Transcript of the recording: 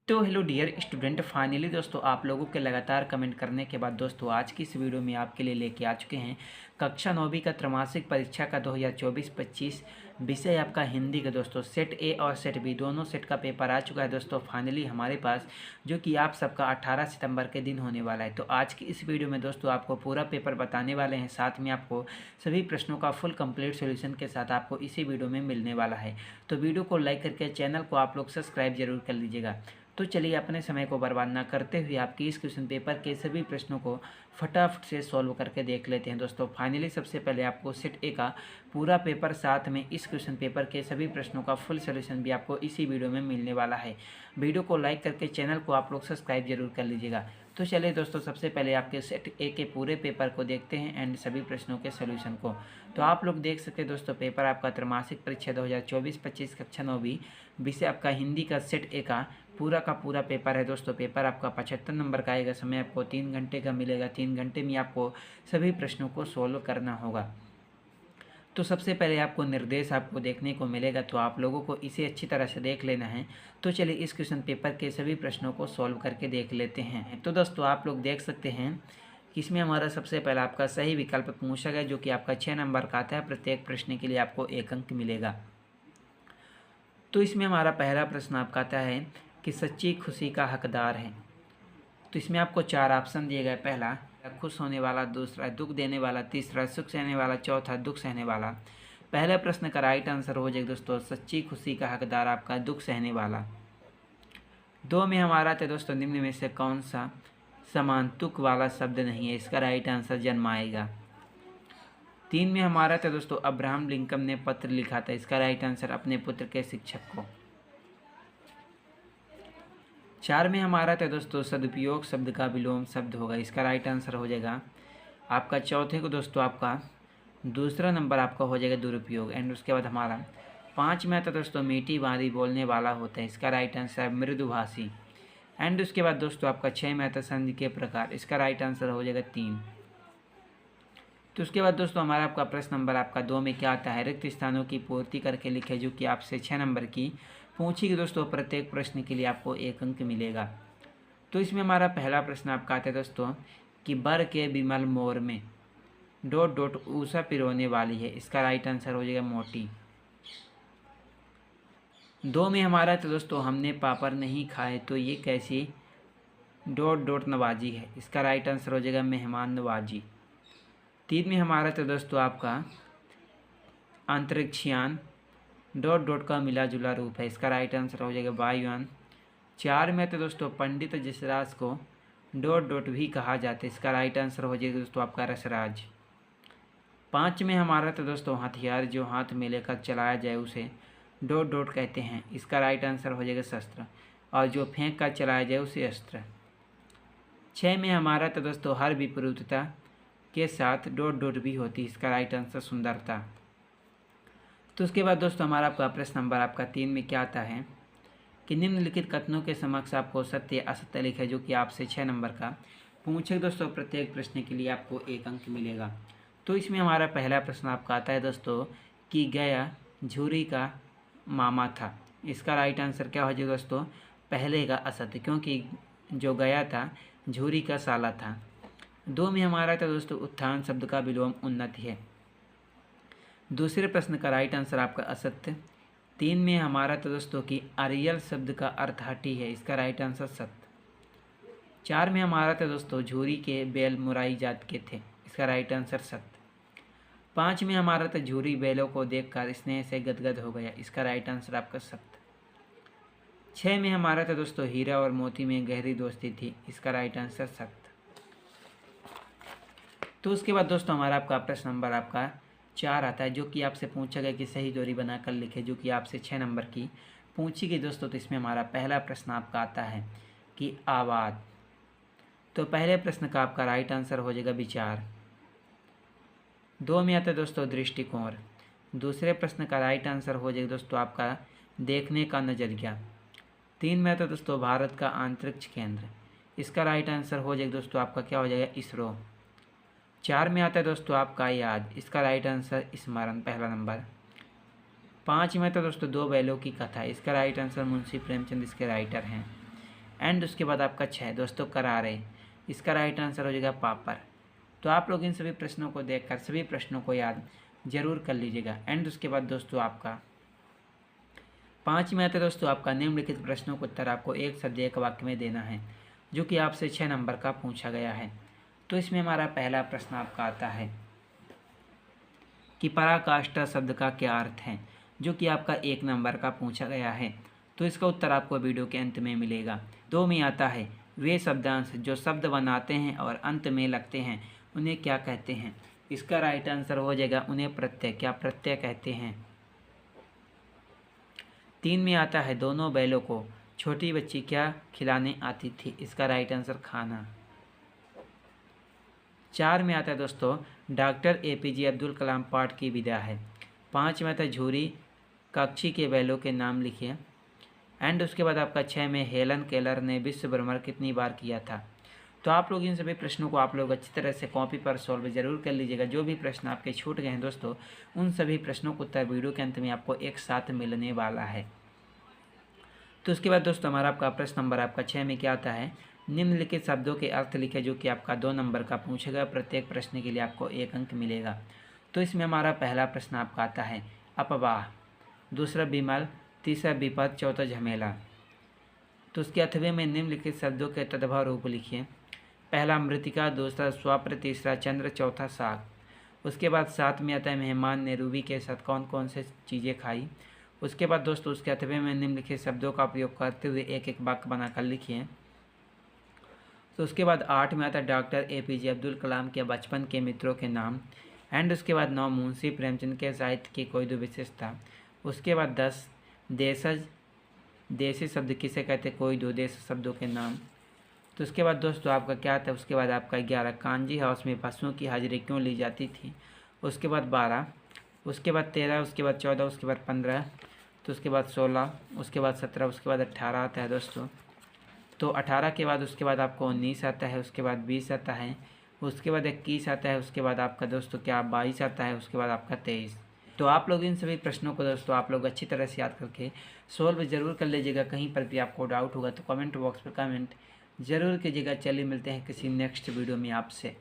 तो hello dear student, finally दोस्तों आप लोगों के लगातार कमेंट करने के बाद दोस्तों आज की इस वीडियो में आपके लिए लेके आ चुके हैं कक्षा 9वीं का त्रैमासिक परीक्षा का 2024-25 विषय आपका हिंदी का दोस्तों सेट ए और सेट बी दोनों सेट का पेपर आ चुका है दोस्तों फाइनली हमारे पास, जो कि आप सबका 18 सितंबर के दिन होने वाला है। तो आज की इस वीडियो में दोस्तों आपको पूरा पेपर बताने वाले हैं, साथ में आपको सभी प्रश्नों का फुल कंप्लीट सॉल्यूशन के साथ आपको इसी वीडियो में मिलने वाला है। तो वीडियो को लाइक करके चैनल को आप लोग सब्सक्राइब जरूर कर लीजिएगा। तो चलिए अपने समय को बर्बाद ना करते हुए आपकी इस क्वेश्चन पेपर के सभी प्रश्नों को फटाफट से सॉल्व करके देख लेते हैं दोस्तों। फाइनली सबसे पहले आपको सेट ए का पूरा पेपर, साथ में इस क्वेश्चन पेपर के सभी प्रश्नों का फुल सॉल्यूशन भी आपको इसी वीडियो में मिलने वाला है। वीडियो को लाइक करके चैनल को आप लोग सब्सक्राइब जरूर कर लीजिएगा। तो चलिए दोस्तों सबसे पहले आपके सेट ए के पूरे पेपर को देखते हैं एंड सभी प्रश्नों के सॉल्यूशन को। तो आप लोग देख सकते हैं दोस्तों पेपर आपका त्रैमासिक परीक्षा 2024-25 कक्षा 9वीं विषय आपका हिंदी का सेट ए का पूरा पेपर है दोस्तों। पेपर आपका 75 नंबर का आएगा। समय आपको 3 घंटे का मिलेगा। 3 घंटे में आपको सभी प्रश्नों को सोल्व करना होगा। तो सबसे पहले आपको निर्देश आपको देखने को मिलेगा, तो आप लोगों को इसे अच्छी तरह से देख लेना है। तो चलिए इस क्वेश्चन पेपर के सभी प्रश्नों को सॉल्व करके देख लेते हैं। तो दोस्तों आप लोग देख सकते हैं कि इसमें हमारा सबसे पहला आपका सही विकल्प पूछा गया, जो कि आपका 6 नंबर का आता है। प्रत्येक प्रश्न के लिए आपको 1 अंक मिलेगा। तो इसमें हमारा पहला प्रश्न आपका आता है कि सच्ची खुशी का हकदार है। तो इसमें आपको 4 ऑप्शन दिए गए। पहला खुश होने वाला, दूसरा दुख देने वाला, तीसरा सुख सहने वाला, चौथा दुख सहने वाला। पहले प्रश्न का राइट आंसर हो जाएगा दोस्तों सच्ची खुशी का हकदार आपका दुख सहने वाला। 2 में हमारा था दोस्तों निम्न में से कौन सा समांतुक वाला शब्द नहीं है। इसका राइट आंसर जन्माएगा। 3 में हमारा था दोस्तों अब्राहम लिंकन ने पत्र लिखा था। इसका राइट आंसर अपने पुत्र के शिक्षक को। 4 में हमारा था दोस्तों सदुपयोग शब्द का विलोम शब्द होगा। इसका राइट आंसर हो जाएगा आपका चौथे को दोस्तों आपका दूसरा नंबर आपका हो जाएगा दुरुपयोग। एंड उसके बाद हमारा 5 में आता दोस्तों मीठी बारी बोलने वाला होता है। इसका राइट आंसर है मृदुभाषी। एंड उसके बाद दोस्तों आपका 6 में आता संधि के प्रकार। इसका राइट आंसर हो जाएगा 3। तो उसके बाद दोस्तों हमारा आपका प्रश्न नंबर आपका 2 में क्या आता है, रिक्त स्थानों की पूर्ति करके लिखे, जो कि आपसे 6 नंबर की पूछी गई दोस्तों। प्रत्येक प्रश्न के लिए आपको 1 अंक मिलेगा। तो इसमें हमारा पहला प्रश्न आपका आता है दोस्तों कि बर के बिमल मोर में डॉट डॉट ऊषा पिरोने वाली है। इसका राइट आंसर हो जाएगा मोटी। 2 में हमारा तो दोस्तों हमने पापड़ नहीं खाए तो ये कैसी डॉट डॉट नवाजी है। इसका राइट आंसर हो जाएगा मेहमान नवाजी। 3 में हमारा तो दोस्तों आपका अंतरिक्षयान डॉट डॉट का मिला जुला रूप है। इसका राइट आंसर हो जाएगा वायुयान। 4 में तो दोस्तों Pandit Jasraj co dot dot भी कहा जाता है। इसका राइट आंसर हो जाएगा दोस्तों आपका रसराज। 5 में हमारा तो दोस्तों हथियार जो हाथ में लेकर चलाया जाए उसे डॉट डॉट कहते हैं। इसका राइट आंसर हो जाएगा शस्त्र, और जो फेंक कर चलाया जाए उसे अस्त्र। 6 में हमारा तो दोस्तों हर विपरीतता के साथ डॉट डॉट भी होती है। इसका राइट आंसर सुंदरता। तो उसके बाद दोस्तों हमारा आपका प्रश्न नंबर आपका 3 में क्या आता है कि निम्नलिखित कथनों के समक्ष आपको सत्य असत्य लिखे, जो कि आपसे 6 नंबर का पूछे दोस्तों। प्रत्येक प्रश्न के लिए आपको 1 अंक मिलेगा। तो इसमें हमारा पहला प्रश्न आपका आता है दोस्तों कि गया झूरी का मामा था। इसका राइट आंसर क्या हो जाएगा दोस्तों, पहले का असत्य, क्योंकि जो गया था झूरी का साला था। 2 में हमारा था दोस्तों उत्थान शब्द का विलोम उन्नति है। दूसरे प्रश्न का राइट आंसर आपका असत्य। 3 में हमारा तो दोस्तों कि अरियल शब्द का अर्थ हटी है। इसका राइट आंसर सत्य। 4 में हमारा तो दोस्तों झूरी के बैल मुराई जात के थे। इसका राइट आंसर सत्य। 5 में हमारा तो झूरी बैलों को देखकर स्नेह से गदगद हो गया। इसका राइट आंसर आपका सत्य। 6 में हमारा तो दोस्तों हीरा और मोती में गहरी दोस्ती थी। इसका राइट आंसर सत्य। तो उसके बाद दोस्तों हमारा आपका प्रश्न नंबर आपका 4 आता है, जो कि आपसे पूछा गया कि सही दूरी बनाकर लिखे, जो कि आपसे 6 नंबर की पूछी गई दोस्तों। तो इसमें हमारा पहला प्रश्न आपका आता है कि आवाज़। तो पहले प्रश्न का आपका राइट आंसर हो जाएगा विचार। 2 में आता है दोस्तों दृष्टिकोण। दूसरे प्रश्न का राइट आंसर हो जाएगा दोस्तों आपका देखने का नज़रिया। 3 में आता है दोस्तों भारत का अंतरिक्ष केंद्र। इसका राइट आंसर हो जाएगा दोस्तों आपका क्या हो जाएगा इसरो। 4 में आता है दोस्तों आपका याद। इसका राइट आंसर स्मरण, पहला नंबर। 5 में आता है दोस्तों 2 बैलों की कथा। इसका राइट आंसर मुंशी प्रेमचंद इसके राइटर हैं। एंड उसके बाद आपका 6 दोस्तों करारे, इसका राइट आंसर हो जाएगा पापड़। तो आप लोग इन सभी प्रश्नों को देखकर सभी प्रश्नों को याद जरूर कर लीजिएगा। एंड उसके बाद दोस्तों आपका 5 में आता है दोस्तों आपका निम्नलिखित प्रश्नों का उत्तर आपको एक शब्द एक वाक्य में देना है, जो कि आपसे 6 नंबर का पूछा गया है। तो इसमें हमारा पहला प्रश्न आपका आता है कि पराकाष्ठा शब्द का क्या अर्थ है, जो कि आपका 1 नंबर का पूछा गया है। तो इसका उत्तर आपको वीडियो के अंत में मिलेगा। 2 में आता है वे शब्दांश जो शब्द बनाते हैं और अंत में लगते हैं उन्हें क्या कहते हैं। इसका राइट आंसर हो जाएगा उन्हें प्रत्यय, क्या प्रत्यय कहते हैं। 3 में आता है दोनों बैलों को छोटी बच्ची क्या खिलाने आती थी। इसका राइट आंसर खाना। 4 में आता है दोस्तों डॉक्टर APJ अब्दुल कलाम पाठ की विधा है। 5 में आता है झूरी कक्षी के बैलों के नाम लिखिए। एंड उसके बाद आपका 6 में हेलन केलर ने विश्व भ्रमण कितनी बार किया था। तो आप लोग इन सभी प्रश्नों को आप लोग अच्छी तरह से कॉपी पर सॉल्व जरूर कर लीजिएगा। जो भी प्रश्न आपके छूट गए हैं दोस्तों, उन सभी प्रश्नों को उत्तर वीडियो के अंत में आपको एक साथ मिलने वाला है। तो उसके बाद दोस्तों हमारा आपका प्रश्न नंबर आपका 6 में क्या आता है, निम्नलिखित शब्दों के अर्थ लिखे, जो कि आपका 2 नंबर का पूछेगा। प्रत्येक प्रश्न के लिए आपको 1 अंक मिलेगा। तो इसमें हमारा पहला प्रश्न आपका आता है अपवाह, दूसरा विमल, तीसरा विपद, चौथा झमेला। तो उसके अथवे में निम्नलिखित शब्दों के तद्भव रूप लिखिए। पहला मृतिका, दूसरा स्वप्न, तीसरा चंद्र, चौथा साग। उसके बाद 7 में आता है मेहमान ने रूबी के साथ कौन कौन से चीज़ें खाई। उसके बाद दोस्तों उसके अथवे में निम्नलिखित शब्दों का उपयोग करते हुए एक एक वाक्य बनाकर लिखिए। तो उसके बाद 8 में आता है डॉक्टर APJ अब्दुल कलाम के बचपन के मित्रों के नाम। एंड उसके बाद 9 मुंशी प्रेमचंद के साहित्य की कोई 2 विशेषता। उसके बाद 10 देशज, देशी शब्द किसे कहते, कोई 2 देश शब्दों के नाम। तो उसके बाद दोस्तों आपका क्या था, उसके बाद आपका 11 कांजी हाउस में पशुओं की हाजिरी क्यों ली जाती थी। उसके बाद 12, उसके बाद 13, उसके बाद 14, उसके बाद 15, तो उसके बाद 16, उसके बाद 17, उसके बाद 18 आता है दोस्तों। तो 18 के बाद उसके बाद आपको 19 आता है, उसके बाद 20 आता है, उसके बाद 21 आता है, उसके बाद आपका दोस्तों क्या 22 आता है, उसके बाद आपका 23। तो आप लोग इन सभी प्रश्नों को दोस्तों आप लोग अच्छी तरह से याद करके सॉल्व जरूर कर लीजिएगा। कहीं पर भी आपको डाउट होगा तो कमेंट बॉक्स पर कमेंट जरूर कीजिएगा। चलिए मिलते हैं किसी नेक्स्ट वीडियो में आपसे।